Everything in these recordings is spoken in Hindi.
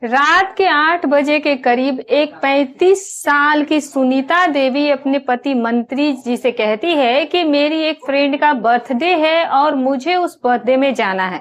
रात के 8 बजे के करीब एक 35 साल की सुनीता देवी अपने पति मंत्री जी से कहती है कि मेरी एक फ्रेंड का बर्थडे है और मुझे उस बर्थडे में जाना है।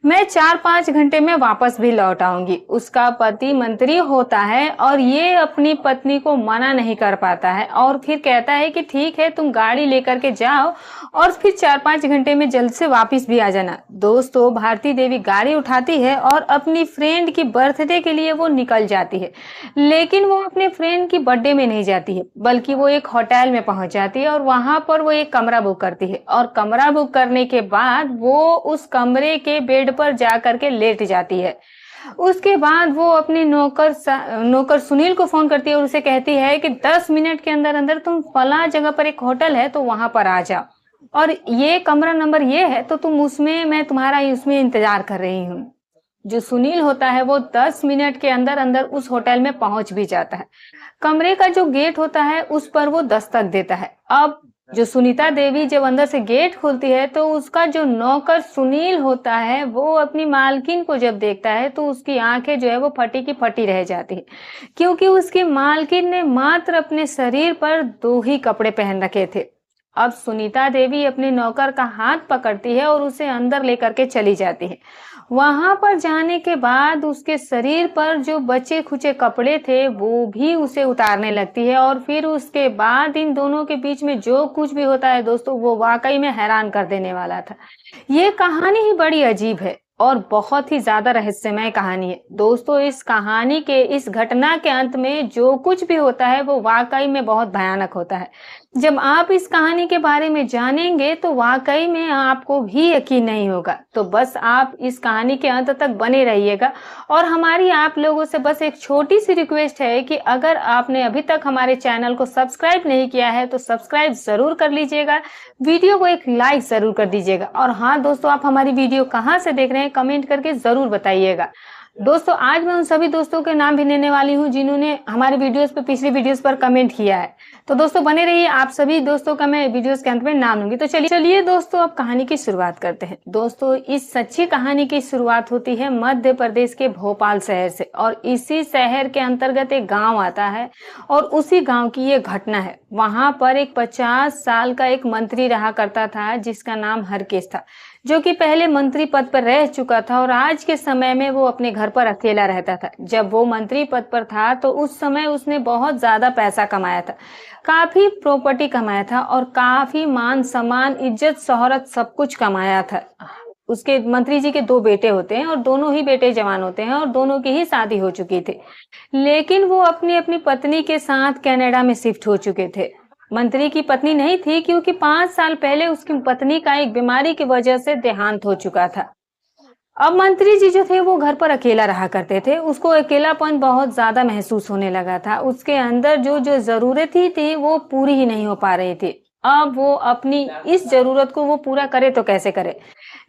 मैं 4-5 घंटे में वापस भी लौट आऊंगी। उसका पति मंत्री होता है और ये अपनी पत्नी को मना नहीं कर पाता है और फिर कहता है कि ठीक है, तुम गाड़ी लेकर के जाओ और फिर 4-5 घंटे में जल्द से वापस भी आ जाना। दोस्तों, भारती देवी गाड़ी उठाती है और अपनी फ्रेंड की बर्थडे के लिए वो निकल जाती है। लेकिन वो अपने फ्रेंड की बर्थडे में नहीं जाती है, बल्कि वो एक होटल में पहुंच जाती है और वहां पर वो एक कमरा बुक करती है और कमरा बुक करने के बाद वो उस कमरे के बेड पर जा करके लेट जाती है। उसके बाद वो अपने नौकर सुनील को फोन करती है और उसे कहती है कि 10 मिनट के अंदर अंदर तुम फला जगह पर एक होटल है तो वहां पर आ जाओ और ये कमरा नंबर ये है तो तुम उसमें, मैं तुम्हारा उसमें इंतजार कर रही हूँ। जो सुनील होता है वो 10 मिनट के अंदर अंदर उस होटल में पहुंच भी जाता है। कमरे का जो गेट होता है उस पर वो दस्तक देता है। अब जो सुनीता देवी जब अंदर से गेट खोलती है तो उसका जो नौकर सुनील होता है वो अपनी मालकिन को जब देखता है तो उसकी आंखें जो है वो फटी की फटी रह जाती है, क्योंकि उसकी मालकिन ने मात्र अपने शरीर पर 2 ही कपड़े पहन रखे थे। अब सुनीता देवी अपने नौकर का हाथ पकड़ती है और उसे अंदर लेकर के चली जाती है। वहां पर जाने के बाद उसके शरीर पर जो बचे खुचे कपड़े थे वो भी उसे उतारने लगती है और फिर उसके बाद इन दोनों के बीच में जो कुछ भी होता है दोस्तों, वो वाकई में हैरान कर देने वाला था। ये कहानी ही बड़ी अजीब है और बहुत ही ज्यादा रहस्यमय कहानी है दोस्तों। इस कहानी के, इस घटना के अंत में जो कुछ भी होता है वो वाकई में बहुत भयानक होता है। जब आप इस कहानी के बारे में जानेंगे तो वाकई में आपको भी यकीन नहीं होगा। तो बस आप इस कहानी के अंत तक बने रहिएगा और हमारी आप लोगों से बस एक छोटी सी रिक्वेस्ट है कि अगर आपने अभी तक हमारे चैनल को सब्सक्राइब नहीं किया है तो सब्सक्राइब जरूर कर लीजिएगा, वीडियो को एक लाइक जरूर कर दीजिएगा। और हाँ दोस्तों, आप हमारी वीडियो कहाँ से देख रहे हैं कमेंट करके जरूर बताइएगा। दोस्तों, आज मैं उन सभी दोस्तों के नाम भी लेने वाली हूँ जिन्होंने हमारे वीडियोस पर, पिछली वीडियोस पर कमेंट किया है। तो दोस्तों बने रहिए, आप सभी दोस्तों का मैं वीडियोस के अंत में नाम लूंगी। तो चलिए दोस्तों, अब कहानी की शुरुआत करते हैं। दोस्तों, इस सच्ची कहानी की शुरुआत होती है मध्य प्रदेश के भोपाल शहर से और इसी शहर के अंतर्गत एक गाँव आता है और उसी गाँव की ये घटना है। वहां पर एक 50 साल का एक मंत्री रहा करता था जिसका नाम हरकेश था, जो कि पहले मंत्री पद पर रह चुका था और आज के समय में वो अपने घर पर अकेला रहता था। जब वो मंत्री पद पर था तो उस समय उसने बहुत ज्यादा पैसा कमाया था, काफी प्रॉपर्टी कमाया था और काफी मान सम्मान, इज्जत, शोहरत सब कुछ कमाया था। उसके मंत्री जी के 2 बेटे होते हैं और दोनों ही बेटे जवान होते हैं और दोनों की ही शादी हो चुकी थी, लेकिन वो अपनी अपनी पत्नी के साथ कनाडा में शिफ्ट हो चुके थे। मंत्री की पत्नी नहीं थी क्योंकि 5 साल पहले उसकी पत्नी का एक बीमारी की वजह से देहांत हो चुका था। अब मंत्री जी जो थे वो घर पर अकेला रहा करते थे। उसको अकेलापन बहुत ज्यादा महसूस होने लगा था। उसके अंदर जो जो जरूरत थी वो पूरी ही नहीं हो पा रही थी। अब वो अपनी इस जरूरत को वो पूरा करे तो कैसे करे।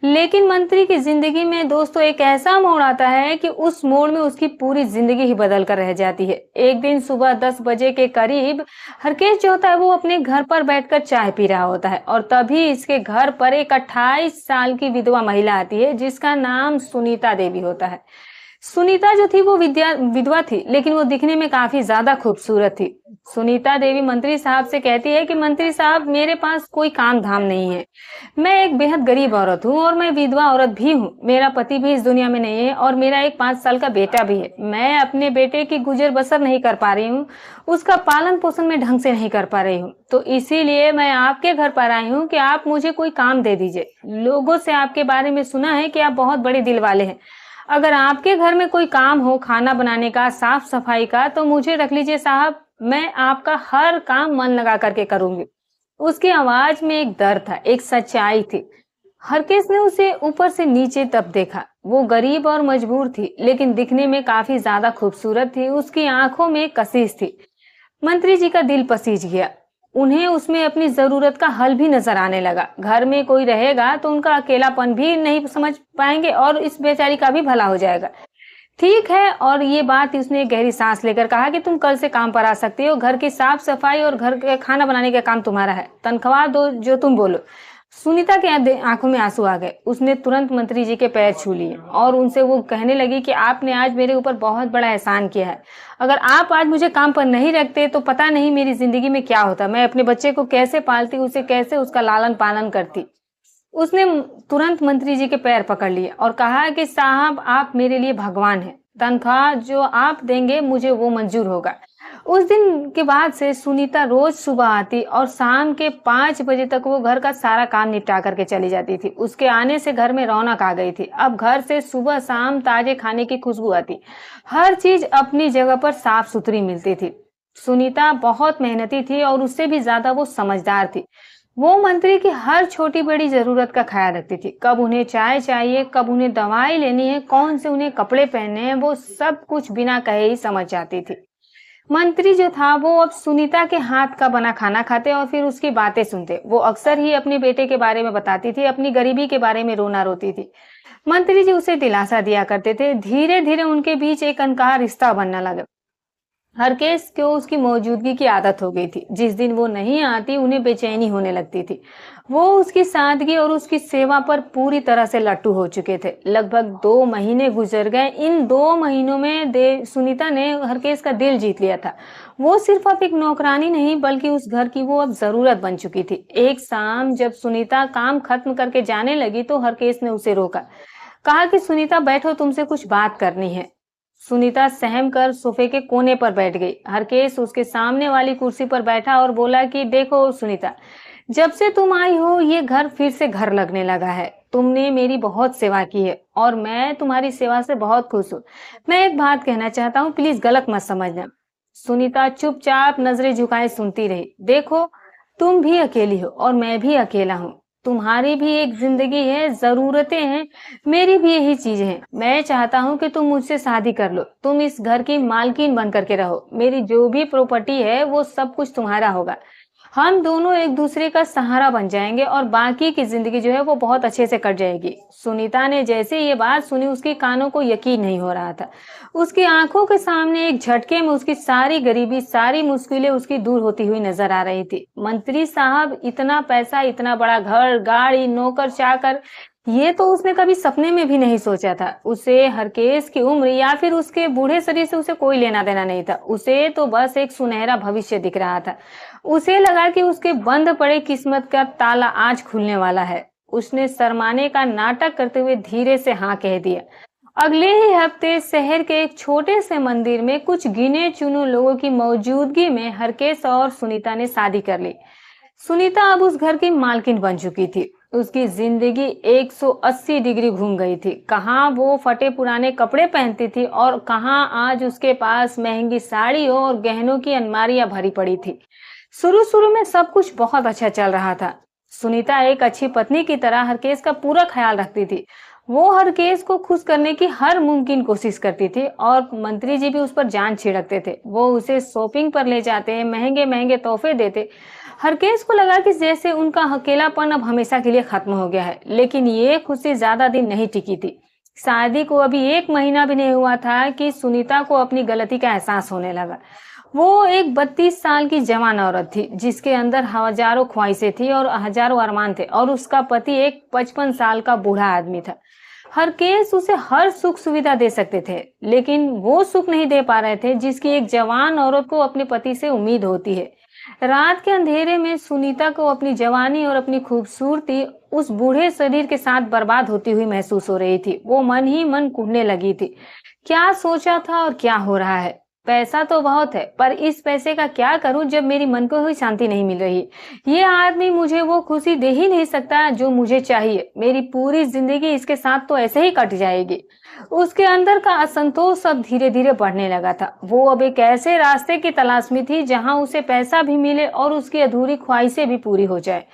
लेकिन मंत्री की जिंदगी में दोस्तों एक ऐसा मोड़ आता है कि उस मोड़ में उसकी पूरी जिंदगी ही बदल कर रह जाती है। एक दिन सुबह 10 बजे के करीब हरकेश जो होता है वो अपने घर पर बैठकर चाय पी रहा होता है और तभी इसके घर पर एक 28 साल की विधवा महिला आती है जिसका नाम सुनीता देवी होता है। सुनीता जो थी वो विधवा थी, लेकिन वो दिखने में काफी ज्यादा खूबसूरत थी। सुनीता देवी मंत्री साहब से कहती है कि मंत्री साहब, मेरे पास कोई काम धाम नहीं है, मैं एक बेहद गरीब औरत हूँ और मैं विधवा औरत भी हूँ। मेरा पति भी इस दुनिया में नहीं है और मेरा एक 5 साल का बेटा भी है। मैं अपने बेटे की गुजर बसर नहीं कर पा रही हूँ, उसका पालन पोषण में ढंग से नहीं कर पा रही हूँ। तो इसीलिए मैं आपके घर पर आई हूँ कि आप मुझे कोई काम दे दीजिए। लोगों से आपके बारे में सुना है कि आप बहुत बड़े दिल वाले हैं। अगर आपके घर में कोई काम हो, खाना बनाने का, साफ सफाई का, तो मुझे रख लीजिए साहब, मैं आपका हर काम मन लगा करके करूंगी। उसकी आवाज में एक दर्द था, एक सच्चाई थी। हरकेश ने उसे ऊपर से नीचे तब देखा। वो गरीब और मजबूर थी, लेकिन दिखने में काफी ज्यादा खूबसूरत थी। उसकी आंखों में कशिश थी। मंत्री जी का दिल पसीज गया। उन्हें उसमें अपनी जरूरत का हल भी नजर आने लगा। घर में कोई रहेगा तो उनका अकेलापन भी नहीं समझ पाएंगे और इस बेचारी का भी भला हो जाएगा। ठीक है, और ये बात उसने गहरी सांस लेकर कहा कि तुम कल से काम पर आ सकती हो। घर की साफ सफाई और घर के खाना बनाने का काम तुम्हारा है। तनख्वाह दो जो तुम बोलो। सुनीता के आंखों में आंसू आ गए। उसने तुरंत मंत्री जी के पैर छू लिए और उनसे वो कहने लगी कि आपने आज मेरे ऊपर बहुत बड़ा एहसान किया है। अगर आप आज मुझे काम पर नहीं रखते तो पता नहीं मेरी जिंदगी में क्या होता, मैं अपने बच्चे को कैसे पालती, उसे कैसे उसका लालन पालन करती। उसने तुरंत मंत्री जी के पैर पकड़ लिए और कहा कि साहब आप मेरे लिए भगवान हैं, तनख्वाह जो आप देंगे मुझे वो मंजूर होगा। उस दिन के बाद से सुनीता रोज सुबह आती और शाम के 5 बजे तक वो घर का सारा काम निपटा करके चली जाती थी। उसके आने से घर में रौनक आ गई थी। अब घर से सुबह शाम ताजे खाने की खुशबू आती, हर चीज अपनी जगह पर साफ सुथरी मिलती थी। सुनीता बहुत मेहनती थी और उससे भी ज्यादा वो समझदार थी। वो मंत्री की हर छोटी बड़ी जरूरत का ख्याल रखती थी। कब उन्हें चाय चाहिए, कब उन्हें दवाई लेनी है, कौन से उन्हें कपड़े पहनने हैं, वो सब कुछ बिना कहे ही समझ जाती थी। मंत्री जो था वो अब सुनीता के हाथ का बना खाना खाते और फिर उसकी बातें सुनते। वो अक्सर ही अपने बेटे के बारे में बताती थी, अपनी गरीबी के बारे में रोना रोती थी। मंत्री जी उसे दिलासा दिया करते थे। धीरे धीरे उनके बीच एक अनकहा रिश्ता बनने लगा। हरकेश को उसकी मौजूदगी की आदत हो गई थी। जिस दिन वो नहीं आती उन्हें बेचैनी होने लगती थी। वो उसकी सादगी और उसकी सेवा पर पूरी तरह से लट्टू हो चुके थे। लगभग 2 महीने गुजर गए। इन 2 महीनों में सुनीता ने हरकेश का दिल जीत लिया था। वो सिर्फ अब एक नौकरानी नहीं बल्कि उस घर की वो अब जरूरत बन चुकी थी। एक शाम जब सुनीता काम खत्म करके जाने लगी तो हरकेश ने उसे रोका। कहा कि सुनीता बैठो, तुमसे कुछ बात करनी है। सुनीता सहम कर सोफे के कोने पर बैठ गई। हरकेश उसके सामने वाली कुर्सी पर बैठा और बोला कि देखो सुनीता, जब से तुम आई हो ये घर फिर से घर लगने लगा है। तुमने मेरी बहुत सेवा की है और मैं तुम्हारी सेवा से बहुत खुश हूँ। मैं एक बात कहना चाहता हूँ, प्लीज गलत मत समझना। सुनीता चुपचाप नजरें झुकाए सुनती रही। देखो, तुम भी अकेली हो और मैं भी अकेला हूँ। तुम्हारी भी एक जिंदगी है, जरूरतें हैं, मेरी भी यही चीजें हैं। मैं चाहता हूँ कि तुम मुझसे शादी कर लो, तुम इस घर की मालकिन बन करके रहो। मेरी जो भी प्रॉपर्टी है वो सब कुछ तुम्हारा होगा। हम दोनों एक दूसरे का सहारा बन जाएंगे और बाकी की जिंदगी जो है वो बहुत अच्छे से कट जाएगी। सुनीता ने जैसे ये बात सुनी उसके कानों को यकीन नहीं हो रहा था। उसकी आंखों के सामने एक झटके में उसकी सारी गरीबी, सारी मुश्किलें उसकी दूर होती हुई नजर आ रही थी। मंत्री साहब, इतना पैसा, इतना बड़ा घर, गाड़ी, नौकर चाकर, ये तो उसने कभी सपने में भी नहीं सोचा था। उसे हरकेश की उम्र या फिर उसके बूढ़े शरीर से उसे कोई लेना देना नहीं था। उसे तो बस एक सुनहरा भविष्य दिख रहा था। उसे लगा कि उसके बंद पड़े किस्मत का ताला आज खुलने वाला है। उसने शर्माने का नाटक करते हुए धीरे से हाँ कह दिया। अगले ही हफ्ते शहर के एक छोटे से मंदिर में कुछ गिने चुने लोगों की मौजूदगी में हरकेश और सुनीता ने शादी कर ली। सुनीता अब उस घर की मालकिन बन चुकी थी। उसकी जिंदगी 180 डिग्री घूम गई थी। कहाँ वो फटे पुराने कपड़े पहनती थी और कहाँ आज उसके पास महंगी साड़ियों और गहनों की अलमारियां भरी पड़ी थी। शुरू शुरू में सब कुछ बहुत अच्छा चल रहा था। सुनीता एक अच्छी पत्नी की तरह हरकेश का पूरा ख्याल रखती थी। वो हरकेश को खुश करने की हर मुमकिन कोशिश करती थी और मंत्री जी भी उस पर जान छिड़कते थे। वो उसे शॉपिंग पर ले जाते, महंगे महंगे तोहफे देते। हरकेश को लगा कि जैसे उनका अकेलापन अब हमेशा के लिए खत्म हो गया है। लेकिन ये खुशी ज्यादा दिन नहीं टिकी थी। शादी को अभी 1 महीना भी नहीं हुआ था कि सुनीता को अपनी गलती का एहसास होने लगा। वो एक 32 साल की जवान औरत थी जिसके अंदर हजारों ख्वाहिशें थी और हजारों अरमान थे, और उसका पति एक 55 साल का बूढ़ा आदमी था। हरकेश उसे हर सुख सुविधा दे सकते थे, लेकिन वो सुख नहीं दे पा रहे थे जिसकी एक जवान औरत को अपने पति से उम्मीद होती है। रात के अंधेरे में सुनीता को अपनी जवानी और अपनी खूबसूरती उस बूढ़े शरीर के साथ बर्बाद होती हुई महसूस हो रही थी। वो मन ही मन कूदने लगी थी। क्या सोचा था और क्या हो रहा है। पैसा तो बहुत है, पर इस पैसे का क्या करूं जब मेरी मन को हुई शांति नहीं मिल रही। ये आदमी मुझे वो खुशी दे ही नहीं सकता जो मुझे चाहिए। मेरी पूरी जिंदगी इसके साथ तो ऐसे ही कट जाएगी। उसके अंदर का असंतोष अब धीरे धीरे बढ़ने लगा था। वो अब एक ऐसे रास्ते की तलाश में थी जहां उसे पैसा भी मिले और उसकी अधूरी ख्वाहिशें भी पूरी हो जाए।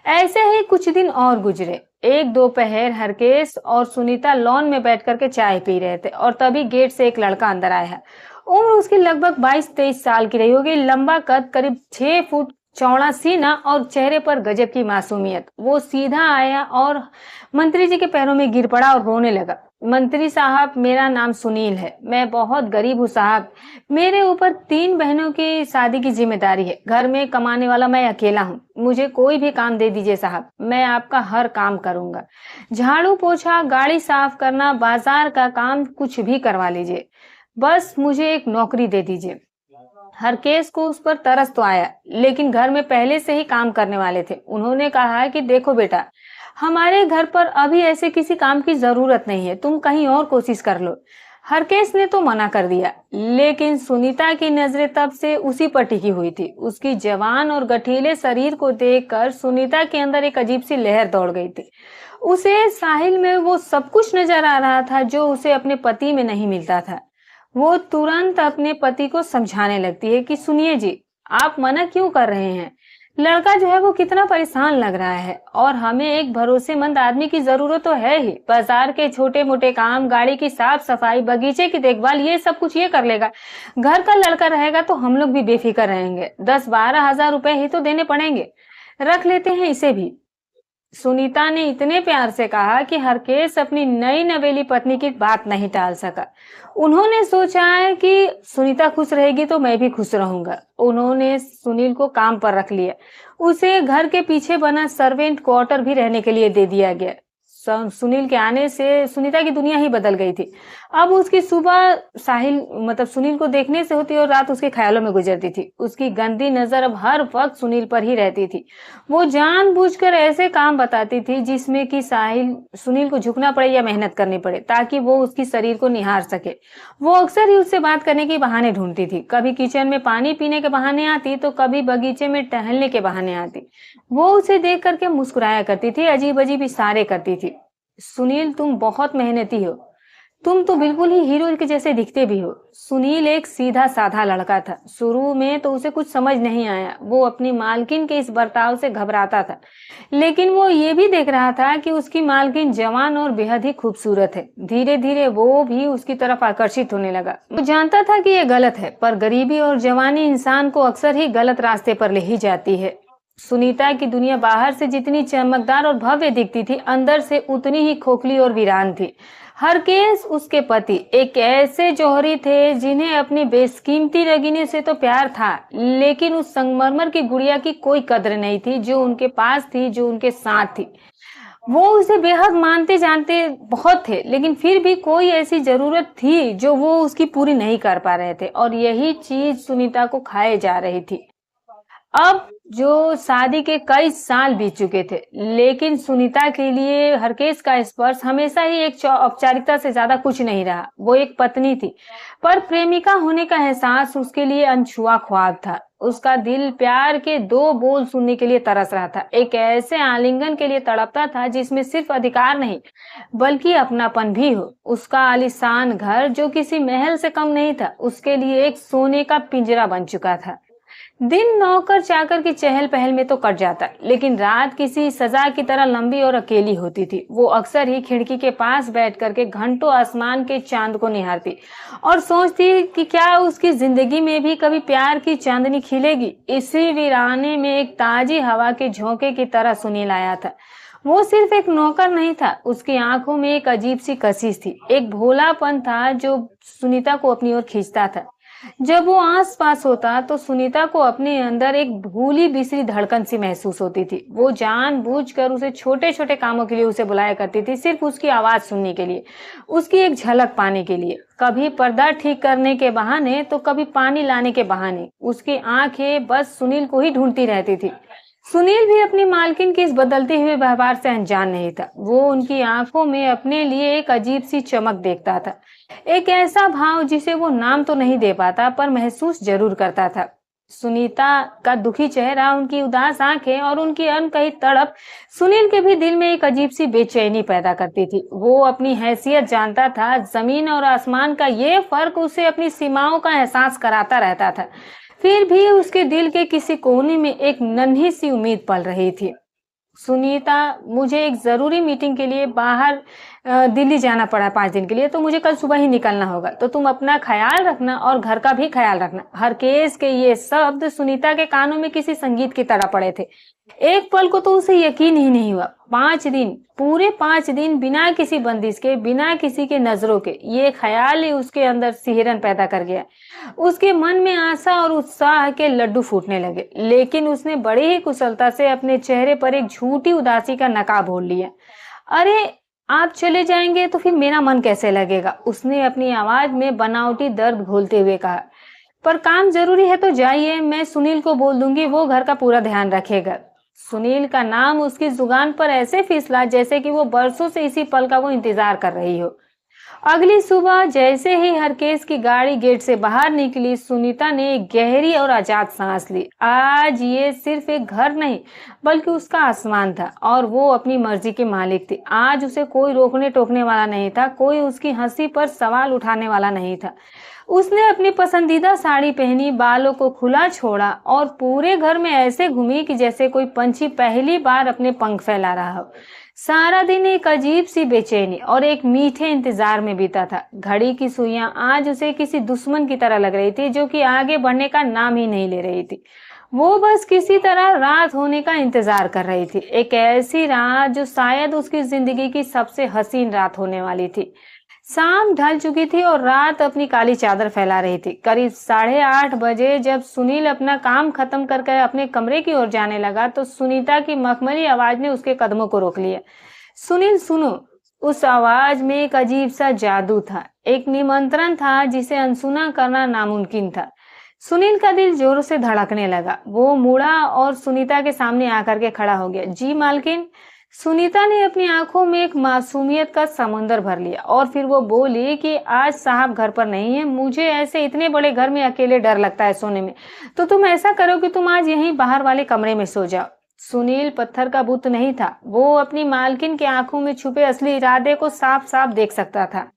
ऐसे ही कुछ दिन और गुजरे। एक दोपहर हरकेश और सुनीता लॉन में बैठ करके चाय पी रहे थे और तभी गेट से एक लड़का अंदर आया है। उम्र उसकी लगभग 22-23 साल की रही होगी। लंबा कद, करीब 6 फुट चौड़ा सीना और चेहरे पर गजब की मासूमियत। वो सीधा आया और मंत्री जी के पैरों में गिर पड़ा और रोने लगा। मंत्री साहब, मेरा नाम सुनील है, मैं बहुत गरीब हूँ साहब। मेरे ऊपर 3 बहनों की शादी की जिम्मेदारी है। घर में कमाने वाला मैं अकेला हूँ। मुझे कोई भी काम दे दीजिए साहब, मैं आपका हर काम करूंगा। झाड़ू पोछा, गाड़ी साफ करना, बाजार का काम, कुछ भी करवा लीजिए, बस मुझे एक नौकरी दे दीजिए। हरकेश को उस पर तरस तो आया, लेकिन घर में पहले से ही काम करने वाले थे। उन्होंने कहा कि देखो बेटा, हमारे घर पर अभी ऐसे किसी काम की जरूरत नहीं है, तुम कहीं और कोशिश कर लो। हरकेश ने तो मना कर दिया, लेकिन सुनीता की नजरें तब से उसी पर टिकी हुई थी। उसकी जवान और गठीले शरीर को देखकर सुनीता के अंदर एक अजीब सी लहर दौड़ गई थी। उसे साहिल में वो सब कुछ नजर आ रहा था जो उसे अपने पति में नहीं मिलता था। वो तुरंत अपने पति को समझाने लगती है कि सुनिए जी, आप मना क्यों कर रहे हैं? लड़का जो है वो कितना परेशान लग रहा है और हमें एक भरोसेमंद आदमी की जरूरत तो है ही। बाजार के छोटे मोटे काम, गाड़ी की साफ सफाई, बगीचे की देखभाल, ये सब कुछ ये कर लेगा। घर का लड़का रहेगा तो हम लोग भी बेफिक्र रहेंगे। 10-12 हजार रुपए ही तो देने पड़ेंगे, रख लेते हैं इसे भी। सुनीता ने इतने प्यार से कहा कि हरकेश अपनी नई नवेली पत्नी की बात नहीं टाल सका। उन्होंने सोचा है कि सुनीता खुश रहेगी तो मैं भी खुश रहूंगा। उन्होंने सुनील को काम पर रख लिया। उसे घर के पीछे बना सर्वेंट क्वार्टर भी रहने के लिए दे दिया गया। सुनील के आने से सुनीता की दुनिया ही बदल गई थी। अब उसकी सुबह साहिल मतलब सुनील को देखने से होती और रात उसके ख्यालों में गुजरती थी। उसकी गंदी नजर अब हर वक्त सुनील पर ही रहती थी। वो जानबूझकर ऐसे काम बताती थी जिसमें कि सुनील को झुकना पड़े या मेहनत करनी पड़े, ताकि वो उसकी शरीर को निहार सके। वो अक्सर ही उससे बात करने के बहाने ढूंढती थी। कभी किचन में पानी पीने के बहाने आती तो कभी बगीचे में टहलने के बहाने आती। वो उसे देख करके मुस्कुराया करती थी, अजीब अजीब इशारे करती थी। सुनील, तुम बहुत मेहनती हो, तुम तो बिल्कुल ही हीरो के जैसे दिखते भी हो। सुनील एक सीधा साधा लड़का था। शुरू में तो उसे कुछ समझ नहीं आया। वो अपनी मालकिन के इस बर्ताव से घबराता था, लेकिन वो ये भी देख रहा था कि उसकी मालकिन जवान और बेहद ही खूबसूरत है। धीरे धीरे वो भी उसकी तरफ आकर्षित होने लगा। वो जानता था कि ये गलत है, पर गरीबी और जवानी इंसान को अक्सर ही गलत रास्ते पर ले ही जाती है। सुनीता की दुनिया बाहर से जितनी चमकदार और भव्य दिखती थी, अंदर से उतनी ही खोखली और वीरान थी। हरकेश, उसके पति, एक ऐसे जौहरी थे जिन्हें अपनी बेशकीमती रगीनी से तो प्यार था, लेकिन उस संगमरमर की गुड़िया की कोई कद्र नहीं थी जो उनके पास थी, जो उनके साथ थी। वो उसे बेहद मानते जानते बहुत थे, लेकिन फिर भी कोई ऐसी जरूरत थी जो वो उसकी पूरी नहीं कर पा रहे थे, और यही चीज सुनीता को खाए जा रही थी। अब जो शादी के कई साल बीत चुके थे, लेकिन सुनीता के लिए हरकेश का स्पर्श हमेशा ही एक औपचारिकता से ज्यादा कुछ नहीं रहा। वो एक पत्नी थी, पर प्रेमिका होने का एहसास उसके लिए अनछुआ ख्वाब था। उसका दिल प्यार के 2 बोल सुनने के लिए तरस रहा था, एक ऐसे आलिंगन के लिए तड़पता था जिसमें सिर्फ अधिकार नहीं बल्कि अपनापन भी हो। उसका आलीशान घर, जो किसी महल से कम नहीं था, उसके लिए एक सोने का पिंजरा बन चुका था। दिन नौकर चाकर की चहल पहल में तो कट जाता, लेकिन रात किसी सजा की तरह लंबी और अकेली होती थी। वो अक्सर ही खिड़की के पास बैठ करके घंटों आसमान के चांद को निहारती और सोचती कि क्या उसकी जिंदगी में भी कभी प्यार की चांदनी खिलेगी। इसी वीराने में एक ताजी हवा के झोंके की तरह सुनील आया था। वो सिर्फ एक नौकर नहीं था, उसकी आंखों में एक अजीब सी कशिश थी, एक भोलापन था जो सुनीता को अपनी ओर खींचता था। जब वो आस पास होता तो सुनीता को अपने अंदर एक भूली बिसरी धड़कन सी महसूस होती थी। वो जानबूझकर उसे छोटे छोटे कामों के लिए उसे बुलाया करती थी, सिर्फ उसकी आवाज सुनने के लिए, उसकी एक झलक पाने के लिए। कभी पर्दा ठीक करने के बहाने तो कभी पानी लाने के बहाने उसकी आंखें बस सुनील को ही ढूंढती रहती थी। सुनील भी अपनी मालकिन के इस बदलते हुए व्यवहार से अनजान नहीं था। वो उनकी आंखों में अपने लिए एक अजीब सी चमक देखता था, एक ऐसा भाव जिसे वो नाम तो नहीं दे पाता पर महसूस जरूर करता था। सुनीता का दुखी चेहरा, उनकी उदास आंखें और उनकी अनकही तड़प सुनील के भी दिल में एक अजीब सी बेचैनी पैदा करती थी। वो अपनी हैसियत जानता था, जमीन और आसमान का ये फर्क उसे अपनी सीमाओं का एहसास कराता रहता था। फिर भी उसके दिल के किसी कोने में एक नन्ही सी उम्मीद पल रही थी। सुनीता, मुझे एक जरूरी मीटिंग के लिए बाहर दिल्ली जाना पड़ा 5 दिन के लिए, तो मुझे कल सुबह ही निकलना होगा, तो तुम अपना ख्याल रखना और घर का भी ख्याल रखना। हरकेश के ये शब्द सुनीता के कानों में किसी संगीत की तरह पड़े थे। एक पल को तो उसे यकीन ही नहीं हुआ। 5 दिन, पूरे 5 दिन बिना किसी बंदिश के, बिना किसी के नजरों के, ये ख्याल ही उसके अंदर सिहरन पैदा कर गया। उसके मन में आशा और उत्साह के लड्डू फूटने लगे, लेकिन उसने बड़ी ही कुशलता से अपने चेहरे पर एक झूठी उदासी का नकाब ओढ़ लिया। अरे, आप चले जाएंगे तो फिर मेरा मन कैसे लगेगा, उसने अपनी आवाज में बनावटी दर्द घोलते हुए कहा। पर काम जरूरी है तो जाइए, मैं सुनील को बोल दूंगी, वो घर का पूरा ध्यान रखेगा। सुनील का नाम उसकी जुबान पर ऐसे फिसला जैसे कि वो बरसों से इसी पल का वो इंतजार कर रही हो। अगली सुबह जैसे ही हरकेश की गाड़ी गेट से बाहर निकली, सुनीता ने एक गहरी और आजाद सांस ली। आज ये सिर्फ एक घर नहीं बल्कि उसका आसमान था और वो अपनी मर्जी की मालिक थी। आज उसे कोई रोकने टोकने वाला नहीं था, कोई उसकी हंसी पर सवाल उठाने वाला नहीं था। उसने अपनी पसंदीदा साड़ी पहनी, बालों को खुला छोड़ा और पूरे घर में ऐसे घूमी कि जैसे कोई पंछी पहली बार अपने पंख फैला रहा हो। सारा दिन एक अजीब सी बेचैनी और एक मीठे इंतजार में बीता था। घड़ी की सुइयां आज उसे किसी दुश्मन की तरह लग रही थी, जो कि आगे बढ़ने का नाम ही नहीं ले रही थी। वो बस किसी तरह रात होने का इंतजार कर रही थी, एक ऐसी रात जो शायद उसकी जिंदगी की सबसे हसीन रात होने वाली थी। शाम ढल चुकी थी और रात अपनी काली चादर फैला रही थी। करीब 8:30 बजे जब सुनील अपना काम खत्म करके अपने कमरे की ओर जाने लगा तो सुनीता की मखमली आवाज ने उसके कदमों को रोक लिया। सुनील, सुनो। उस आवाज में एक अजीब सा जादू था, एक निमंत्रण था जिसे अनसुना करना नामुमकिन था। सुनील का दिल जोरों से धड़कने लगा। वो मुड़ा और सुनीता के सामने आकर के खड़ा हो गया। जी मालकिन। सुनीता ने अपनी आंखों में एक मासूमियत का समुंदर भर लिया और फिर वो बोली कि आज साहब घर पर नहीं है, मुझे ऐसे इतने बड़े घर में अकेले डर लगता है सोने में, तो तुम ऐसा करो कि तुम आज यहीं बाहर वाले कमरे में सो जाओ। सुनील पत्थर का बुत नहीं था, वो अपनी मालकिन की आंखों में छुपे असली इरादे को साफ साफ देख सकता था।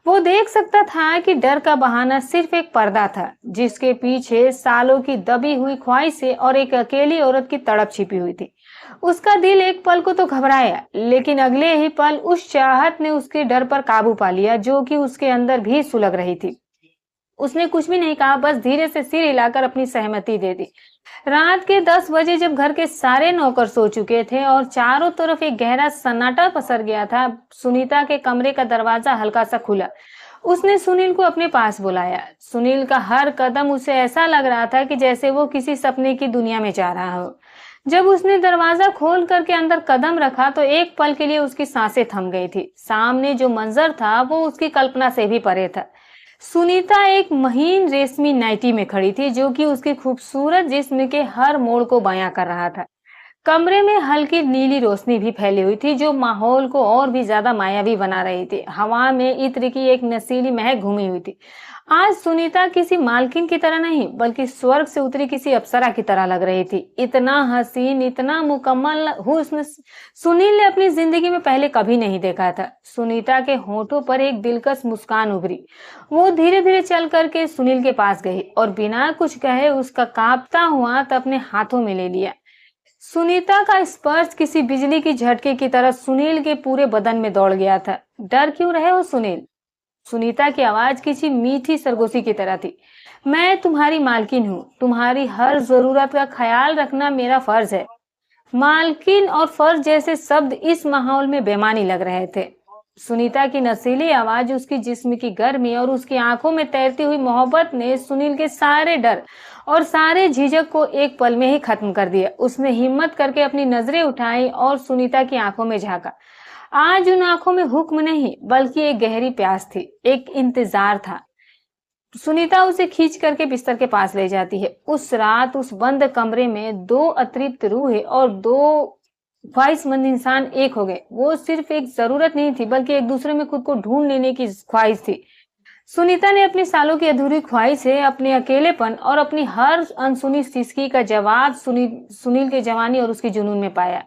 वो देख सकता था कि डर का बहाना सिर्फ एक पर्दा था, जिसके पीछे सालों की दबी हुई ख्वाहिशें और एक अकेली औरत की तड़प छिपी हुई थी। उसका दिल एक पल को तो घबराया, लेकिन अगले ही पल उस चाहत ने उसके डर पर काबू पा लिया जो कि उसके अंदर भी सुलग रही थी। उसने कुछ भी नहीं कहा, बस धीरे से सिर हिलाकर अपनी सहमति दे दी। रात के 10 बजे जब घर के सारे नौकर सो चुके थे और चारों तरफ एक गहरा सन्नाटा पसर गया था, सुनीता के कमरे का दरवाजा हल्का सा खुला। उसने सुनील को अपने पास बुलाया। सुनील का हर कदम उसे ऐसा लग रहा था कि जैसे वो किसी सपने की दुनिया में जा रहा हो। जब उसने दरवाजा खोल करके अंदर कदम रखा तो एक पल के लिए उसकी सांसें थम गई थी। सामने जो मंजर था वो उसकी कल्पना से भी परे था। सुनीता एक महीन रेशमी नाइटी में खड़ी थी जो कि उसके खूबसूरत जिस्म के हर मोड़ को बयां कर रहा था। कमरे में हल्की नीली रोशनी भी फैली हुई थी जो माहौल को और भी ज्यादा मायावी बना रही थी। हवा में इत्र की एक नशीली महक घूमी हुई थी। आज सुनीता किसी मालकिन की तरह नहीं बल्कि स्वर्ग से उतरी किसी अप्सरा की तरह लग रही थी। इतना हसीन, इतना मुकम्मल हुस्न सुनील ने अपनी जिंदगी में पहले कभी नहीं देखा था। सुनीता के होठों पर एक दिलकश मुस्कान उभरी। वो धीरे धीरे चल करके सुनील के पास गई और बिना कुछ कहे उसका कांपता हुआ हाथ अपने हाथों में ले लिया। सुनीता का स्पर्श किसी बिजली की झटके की तरह सुनील के पूरे बदन में दौड़ गया था। डर क्यों रहे हो सुनील? सुनीता की आवाज किसी मीठी सरगोशी की तरह थी। मैं तुम्हारी मालकिन हूँ, तुम्हारी हर जरूरत का ख्याल रखना मेरा फर्ज है। मालकिन और फर्ज जैसे शब्द इस माहौल में बेमानी लग रहे थे। सुनीता की नशीली आवाज, उसकी जिस्म की गर्मी और उसकी आंखों में तैरती हुई मोहब्बत ने सुनील के सारे डर और सारे झिझक को एक पल में ही खत्म कर दिया। उसने हिम्मत करके अपनी नजरें उठाई और सुनीता की आंखों में झांका। आज उन आंखों में हुक्म नहीं बल्कि एक गहरी प्यास थी, एक इंतजार था। सुनीता उसे खींच करके बिस्तर के पास ले जाती है। उस रात उस बंद कमरे में 2 अतृप्त रूहें और 2 ख्वाहिशमंद इंसान एक हो गए। वो सिर्फ एक जरूरत नहीं थी बल्कि एक दूसरे में खुद को ढूंढ लेने की ख्वाहिश थी। सुनीता ने अपनी सालों की अधूरी ख्वाहिश से, अपने अकेलेपन और अपनी हर अनसुनी सिसकी का जवाब सुनील के जवानी और उसकी जुनून में पाया।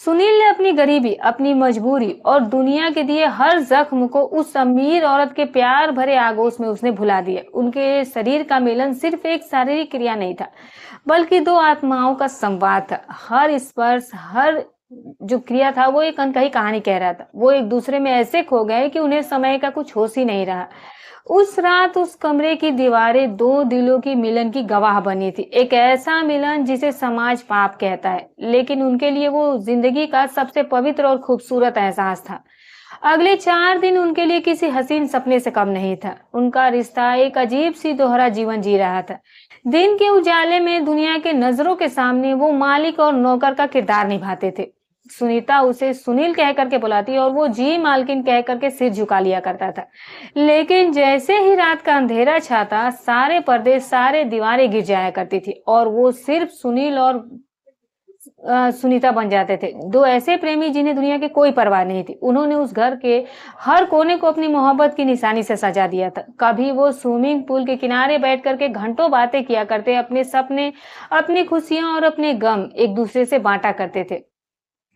सुनील ने अपनी गरीबी, अपनी मजबूरी और दुनिया के दिए हर जख्म को उस अमीर औरत के प्यार भरे आगोश में उसने भुला दिया। उनके शरीर का मिलन सिर्फ एक शारीरिक क्रिया नहीं था बल्कि 2 आत्माओं का संवाद था। हर स्पर्श, हर जो क्रिया था वो एक अनकही कहानी कह रहा था। वो एक दूसरे में ऐसे खो गए कि उन्हें समय का कुछ होश ही नहीं रहा। उस रात उस कमरे की दीवारें दो दिलों की मिलन की गवाह बनी थी। एक ऐसा मिलन जिसे समाज पाप कहता है, लेकिन उनके लिए वो जिंदगी का सबसे पवित्र और खूबसूरत एहसास था। अगले 4 दिन उनके लिए किसी हसीन सपने से कम नहीं था। उनका रिश्ता एक अजीब सी दोहरा जीवन जी रहा था। दिन के उजाले में दुनिया के नजरों के सामने वो मालिक और नौकर का किरदार निभाते थे। सुनीता उसे सुनील कह करके बुलाती और वो जी मालकिन कह करके सिर झुका लिया करता था। लेकिन जैसे ही रात का अंधेरा छाता, सारे पर्दे, सारे दीवारें गिर जाया करती थी और वो सिर्फ सुनील और सुनीता बन जाते थे। दो ऐसे प्रेमी जिन्हें दुनिया की कोई परवाह नहीं थी। उन्होंने उस घर के हर कोने को अपनी मोहब्बत की निशानी से सजा दिया था। कभी वो स्विमिंग पूल के किनारे बैठ करके घंटों बातें किया करते, अपने सपने, अपनी खुशियां और अपने गम एक दूसरे से बांटा करते थे।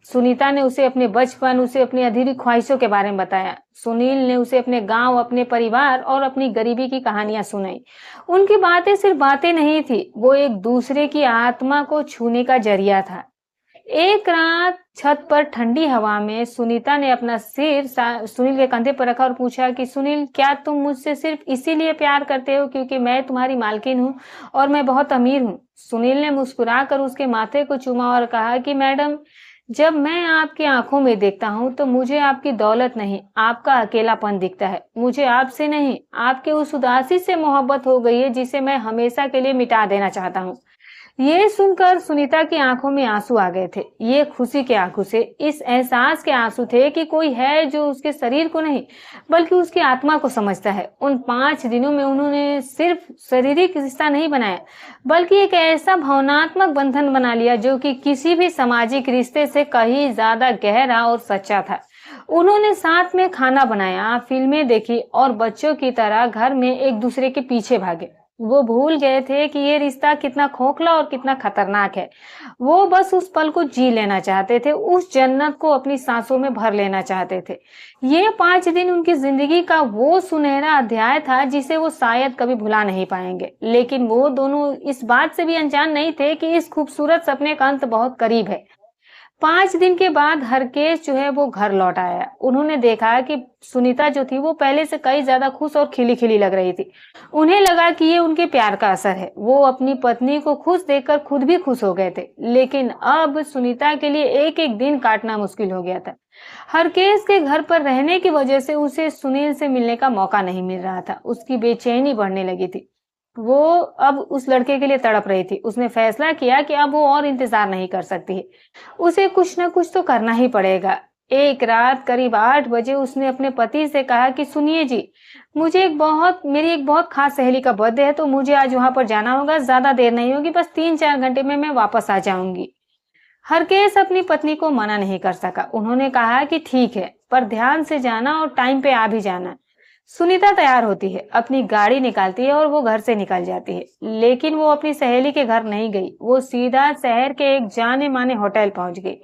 सुनीता ने उसे अपने बचपन, उसे अपनी अधूरी ख्वाहिशों के बारे में बताया। सुनील ने उसे अपने गांव, अपने परिवार और अपनी गरीबी की कहानियां सुनाई। उनकी बातें सिर्फ बातें नहीं थी, वो एक दूसरे की आत्मा को छूने का जरिया था। एक रात छत पर ठंडी हवा में सुनीता ने अपना सिर सुनील के कंधे पर रखा और पूछा कि सुनील, क्या तुम मुझसे सिर्फ इसीलिए प्यार करते हो क्योंकि मैं तुम्हारी मालकिन हूँ और मैं बहुत अमीर हूँ? सुनील ने मुस्कुराकर उसके माथे को चूमा और कहा कि मैडम, जब मैं आपकी आंखों में देखता हूँ तो मुझे आपकी दौलत नहीं, आपका अकेलापन दिखता है। मुझे आपसे नहीं, आपके उस उदासी से मोहब्बत हो गई है जिसे मैं हमेशा के लिए मिटा देना चाहता हूँ। ये सुनकर सुनीता की आंखों में आंसू आ गए थे। ये खुशी के आंसू से, इस एहसास के आंसू थे कि कोई है जो उसके शरीर को नहीं बल्कि उसकी आत्मा को समझता है। उन 5 दिनों में उन्होंने सिर्फ शारीरिक रिश्ता नहीं बनाया बल्कि एक ऐसा भावनात्मक बंधन बना लिया जो कि किसी भी सामाजिक रिश्ते से कहीं ज्यादा गहरा और सच्चा था। उन्होंने साथ में खाना बनाया, फिल्में देखी और बच्चों की तरह घर में एक दूसरे के पीछे भागे। वो भूल गए थे कि ये रिश्ता कितना खोखला और कितना खतरनाक है। वो बस उस पल को जी लेना चाहते थे, उस जन्नत को अपनी सांसों में भर लेना चाहते थे। ये 5 दिन उनकी जिंदगी का वो सुनहरा अध्याय था जिसे वो शायद कभी भुला नहीं पाएंगे। लेकिन वो दोनों इस बात से भी अनजान नहीं थे कि इस खूबसूरत सपने का अंत बहुत करीब है। 5 दिन के बाद हरकेश जो है वो घर लौट आया। उन्होंने देखा कि सुनीता जो थी वो पहले से कई ज्यादा खुश और खिली खिली लग रही थी। उन्हें लगा कि ये उनके प्यार का असर है। वो अपनी पत्नी को खुश देखकर खुद भी खुश हो गए थे। लेकिन अब सुनीता के लिए एक एक दिन काटना मुश्किल हो गया था। हरकेश के घर पर रहने की वजह से उसे सुनील से मिलने का मौका नहीं मिल रहा था। उसकी बेचैनी बढ़ने लगी थी। वो अब उस लड़के के लिए तड़प रही थी। उसने फैसला किया कि अब वो और इंतजार नहीं कर सकती है, उसे कुछ न कुछ तो करना ही पड़ेगा। एक रात करीब 8 बजे उसने अपने पति से कहा कि सुनिए जी, मेरी एक बहुत खास सहेली का बर्थडे है तो मुझे आज वहां पर जाना होगा। ज्यादा देर नहीं होगी, बस 3-4 घंटे में मैं वापस आ जाऊंगी। हरकेश अपनी पत्नी को मना नहीं कर सका। उन्होंने कहा कि ठीक है, पर ध्यान से जाना और टाइम पे आ भी जाना। सुनीता तैयार होती है, अपनी गाड़ी निकालती है और वो घर से निकल जाती है। लेकिन वो अपनी सहेली के घर नहीं गई। वो सीधा शहर के एक जाने माने होटल पहुंच गई।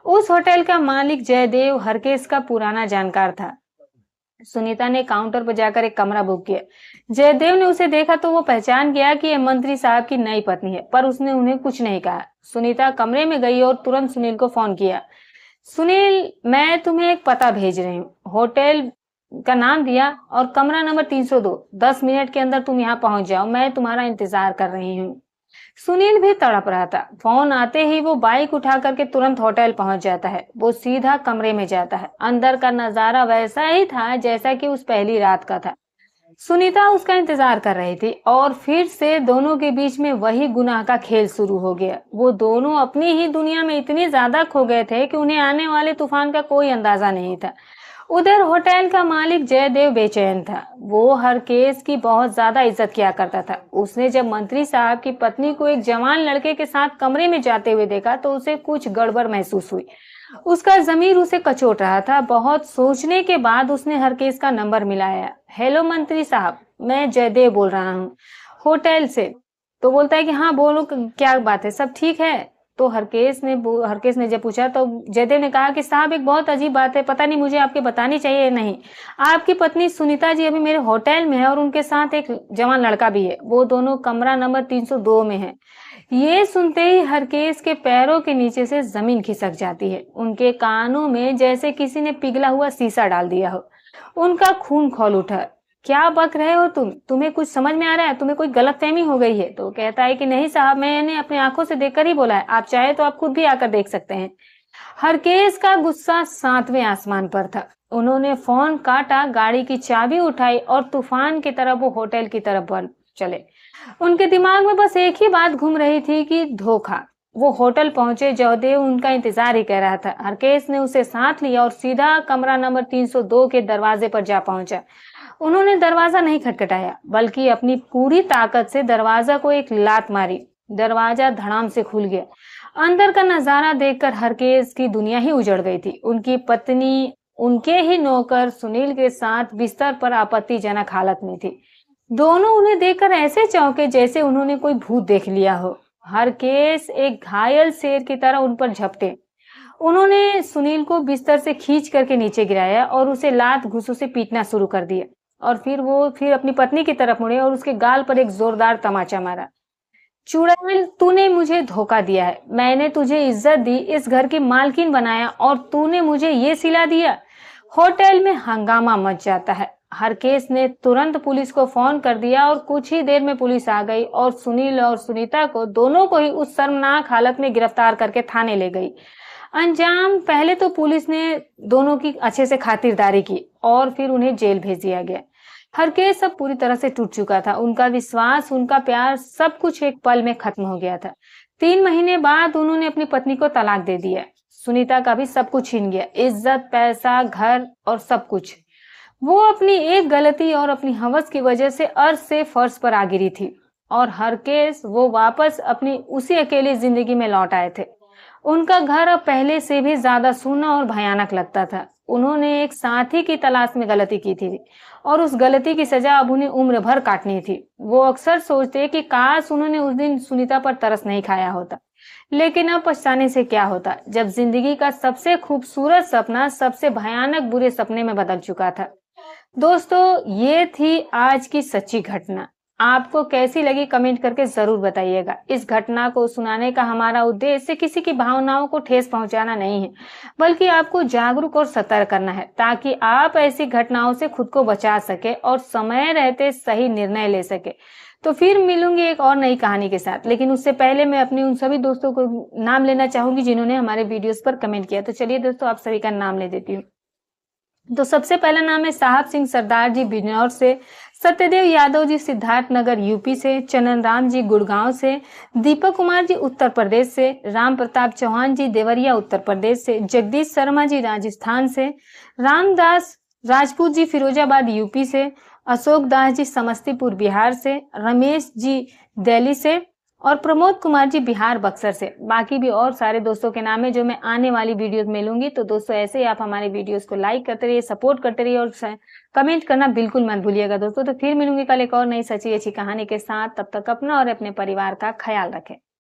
उस होटल का मालिक जयदेव हरकेश का पुराना जानकार था। सुनीता ने काउंटर पर जाकर एक कमरा बुक किया। जयदेव ने उसे देखा तो वो पहचान गया कि यह मंत्री साहब की नई पत्नी है, पर उसने उन्हें कुछ नहीं कहा। सुनीता कमरे में गई और तुरंत सुनील को फोन किया। सुनील, मैं तुम्हें एक पता भेज रही हूँ। होटल का नाम दिया और कमरा नंबर 302। 10 मिनट के अंदर तुम यहाँ पहुंच जाओ, मैं तुम्हारा इंतजार कर रही हूँ। सुनील भी तड़प रहा था। फोन आते ही वो बाइक उठा करके तुरंत होटल पहुंच जाता है। वो सीधा कमरे में जाता है। अंदर का नजारा वैसा ही था जैसा कि उस पहली रात का था। सुनीता उसका इंतजार कर रही थी और फिर से दोनों के बीच में वही गुनाह का खेल शुरू हो गया। वो दोनों अपनी ही दुनिया में इतने ज्यादा खो गए थे कि उन्हें आने वाले तूफान का कोई अंदाजा नहीं था। उधर होटल का मालिक जयदेव बेचैन था। वो हरकेश की बहुत ज्यादा इज्जत किया करता था। उसने जब मंत्री साहब की पत्नी को एक जवान लड़के के साथ कमरे में जाते हुए देखा तो उसे कुछ गड़बड़ महसूस हुई। उसका जमीर उसे कचोट रहा था। बहुत सोचने के बाद उसने हरकेश का नंबर मिलाया। हेलो मंत्री साहब, मैं जयदेव बोल रहा हूँ होटल से। तो बोलता है कि हाँ बोलो, क्या बात है, सब ठीक है? तो हरकेश ने जब पूछा तो जयदेव ने कहा कि साहब एक बहुत अजीब बात है, पता नहीं मुझे आपके बतानी चाहिए या नहीं। आपकी पत्नी सुनीता जी अभी मेरे होटल में है और उनके साथ एक जवान लड़का भी है, वो दोनों कमरा नंबर 302 में है। ये सुनते ही हरकेश के पैरों के नीचे से जमीन खिसक जाती है। उनके कानों में जैसे किसी ने पिघला हुआ शीशा डाल दिया हो। उनका खून खौल उठा। क्या बक रहे हो तुम्हें कुछ समझ में आ रहा है? तुम्हें कोई गलतफहमी हो गई है? तो कहता है कि नहीं साहब, मैंने अपनी आंखों से देखकर ही बोला है, आप चाहे तो आप खुद भी आकर देख सकते हैं। हरकेश का गुस्सा 7वें आसमान पर था। उन्होंने फोन काटा, गाड़ी की चाबी उठाई और तूफान की तरह वो होटल की तरफ बढ़ चले। उनके दिमाग में बस एक ही बात घूम रही थी कि धोखा। वो होटल पहुंचे, जयदेव उनका इंतजार ही कर रहा था। हरकेश ने उसे साथ लिया और सीधा कमरा नंबर 302 के दरवाजे पर जा पहुंचा। उन्होंने दरवाजा नहीं खटखटाया, बल्कि अपनी पूरी ताकत से दरवाजा को एक लात मारी। दरवाजा धड़ाम से खुल गया। अंदर का नजारा देखकर हरकेश की दुनिया ही उजड़ गई थी। उनकी पत्नी उनके ही नौकर सुनील के साथ बिस्तर पर आपत्तिजनक हालत में थी। दोनों उन्हें देखकर ऐसे चौंके जैसे उन्होंने कोई भूत देख लिया हो। हरकेश एक घायल शेर की तरह उन पर झपटे। उन्होंने सुनील को बिस्तर से खींच करके नीचे गिराया और उसे लात घूंसों से पीटना शुरू कर दिया। और फिर अपनी पत्नी की तरफ मुड़े और उसके गाल पर एक जोरदार तमाचा मारा। चुड़ैल, तूने मुझे धोखा दिया है। मैंने तुझे इज्जत दी, इस घर की मालकिन बनाया और तूने मुझे ये सिला दिया। होटल में हंगामा मच जाता है। हरकेश ने तुरंत पुलिस को फोन कर दिया और कुछ ही देर में पुलिस आ गई और सुनील और सुनीता को दोनों को ही उस शर्मनाक हालत में गिरफ्तार करके थाने ले गई। अंजाम, पहले तो पुलिस ने दोनों की अच्छे से खातिरदारी की और फिर उन्हें जेल भेज दिया गया। हरकेश सब पूरी तरह से टूट चुका था। उनका विश्वास, उनका प्यार, सब कुछ एक पल में खत्म हो गया था। 3 महीने बाद उन्होंने अपनी पत्नी को तलाक दे दिया। सुनीता का भी सब कुछ छीन गया, इज्जत, पैसा, घर और सब कुछ। वो अपनी एक गलती और अपनी हवस की वजह से अर्श से फर्श पर आ गिरी थी और हरकेश वो वापस अपनी उसी अकेली जिंदगी में लौट आए थे। उनका घर अब पहले से भी ज्यादा सूना और भयानक लगता था। उन्होंने एक साथी की तलाश में गलती की थी और उस गलती की सजा अब उन्हें उम्र भर काटनी थी। वो अक्सर सोचते कि काश उन्होंने उस दिन सुनीता पर तरस नहीं खाया होता। लेकिन अब पछताने से क्या होता, जब जिंदगी का सबसे खूबसूरत सपना सबसे भयानक बुरे सपने में बदल चुका था। दोस्तों, ये थी आज की सच्ची घटना। आपको कैसी लगी कमेंट करके जरूर बताइएगा। इस घटना को सुनाने का हमारा उद्देश्य किसी की भावनाओं को ठेस पहुंचाना नहीं है, बल्कि आपको जागरूक और सतर्क करना है ताकि आप ऐसी घटनाओं से खुद को बचा सके और समय रहते सही निर्णय ले सके। तो फिर मिलूंगी एक और नई कहानी के साथ, लेकिन उससे पहले मैं अपने उन सभी दोस्तों को नाम लेना चाहूंगी जिन्होंने हमारे वीडियोस पर कमेंट किया। तो चलिए दोस्तों, आप सभी का नाम ले देती हूँ। तो सबसे पहला नाम है साहब सिंह सरदार जी बिजनौर से, सत्यदेव यादव जी सिद्धार्थ नगर यूपी से, चनन राम जी गुड़गांव से, दीपक कुमार जी उत्तर प्रदेश से, राम प्रताप चौहान जी देवरिया उत्तर प्रदेश से, जगदीश शर्मा जी राजस्थान से, रामदास राजपूत जी फिरोजाबाद यूपी से, अशोक दास जी समस्तीपुर बिहार से, रमेश जी दिल्ली से और प्रमोद कुमार जी बिहार बक्सर से। बाकी भी और सारे दोस्तों के नाम है जो मैं आने वाली वीडियोस में लूंगी। तो दोस्तों, ऐसे ही आप हमारे वीडियोस को लाइक करते रहिए, सपोर्ट करते रहिए और कमेंट करना बिल्कुल मत भूलिएगा दोस्तों। तो फिर मिलूंगी कल एक और नई सच्ची अच्छी कहानी के साथ। तब तक अपना और अपने परिवार का ख्याल रखें।